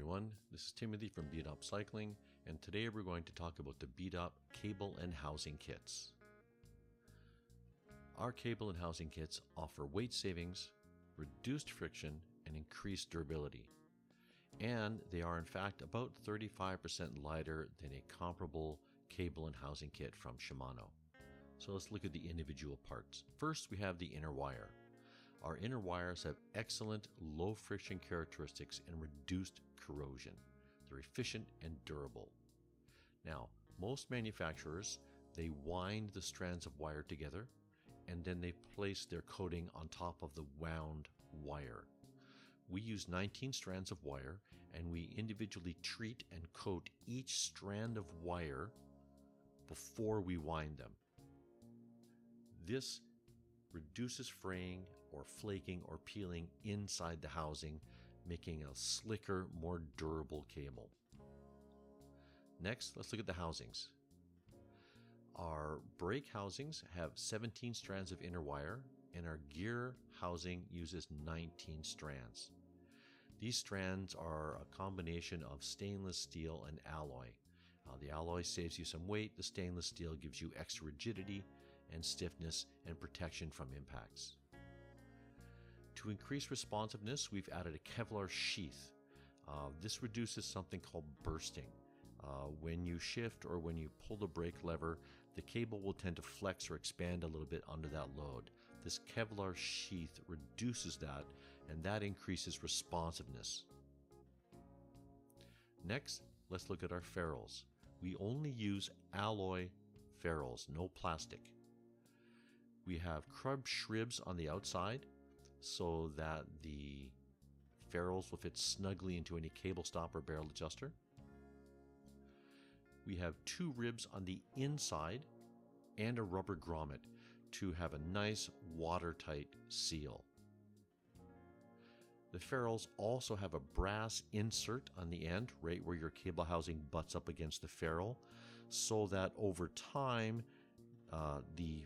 everyone, this is Timothy from BDop Cycling, and today we're going to talk about the BDop cable and housing kits. Our cable and housing kits offer weight savings, reduced friction, and increased durability. And they are in fact about 35% lighter than a comparable cable and housing kit from Shimano. So let's look at the individual parts. First, we have the inner wire. Our inner wires have excellent low friction characteristics and reduced corrosion. They're efficient and durable. Now, most manufacturers, they wind the strands of wire together and then they place their coating on top of the wound wire. We use 19 strands of wire and we individually treat and coat each strand of wire before we wind them. This reduces fraying or flaking or peeling inside the housing, making a slicker, more durable cable. Next, let's look at the housings. Our brake housings have 17 strands of inner wire, and our gear housing uses 19 strands. These strands are a combination of stainless steel and alloy. The alloy saves you some weight, the stainless steel gives you extra rigidity and stiffness and protection from impacts. To increase responsiveness, we've added a Kevlar sheath. This reduces something called bursting. When you shift or when you pull the brake lever, the cable will tend to flex or expand a little bit under that load. This Kevlar sheath reduces that, and that increases responsiveness. Next, let's look at our ferrules. We only use alloy ferrules, no plastic. We have crub shribs on the outside so that the ferrules will fit snugly into any cable stop or barrel adjuster. We have 2 ribs on the inside and a rubber grommet to have a nice watertight seal. The ferrules also have a brass insert on the end, right where your cable housing butts up against the ferrule, so that over time the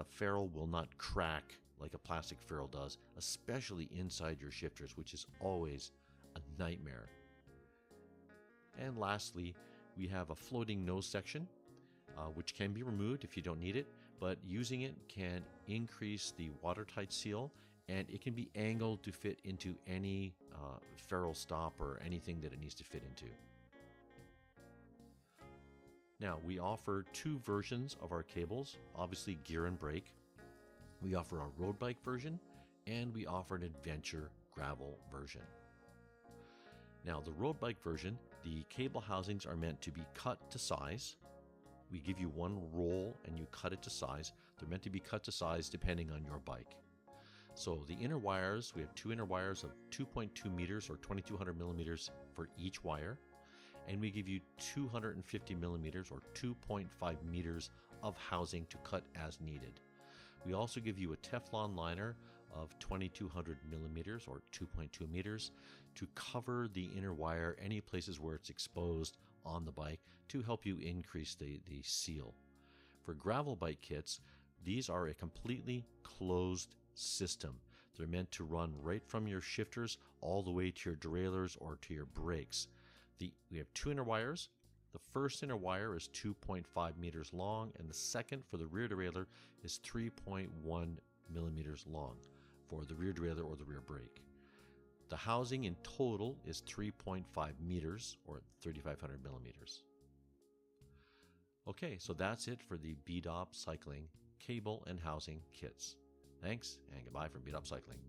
ferrule will not crack like a plastic ferrule does, especially inside your shifters, which is always a nightmare. And lastly, we have a floating nose section, which can be removed if you don't need it, but using it can increase the watertight seal, and it can be angled to fit into any ferrule stop or anything that it needs to fit into. Now, we offer 2 versions of our cables, obviously gear and brake. We offer a road bike version, and we offer an adventure gravel version. Now, the road bike version, the cable housings are meant to be cut to size. We give you 1 roll and you cut it to size. They're meant to be cut to size depending on your bike. So the inner wires, we have 2 inner wires of 2.2 meters or 2200 millimeters for each wire. And we give you 250 millimeters or 2.5 meters of housing to cut as needed. We also give you a Teflon liner of 2200 millimeters or 2.2 meters to cover the inner wire any places where it's exposed on the bike to help you increase the seal. For gravel bike kits, these are a completely closed system. They're meant to run right from your shifters all the way to your derailleurs or to your brakes. We have 2 inner wires. The first inner wire is 2.5 meters long, and the second for the rear derailleur is 3.1 millimeters long for the rear derailleur or the rear brake. The housing in total is 3.5 meters or 3,500 millimeters. Okay, so that's it for the BDop Cycling cable and housing kits. Thanks, and goodbye from BDop Cycling.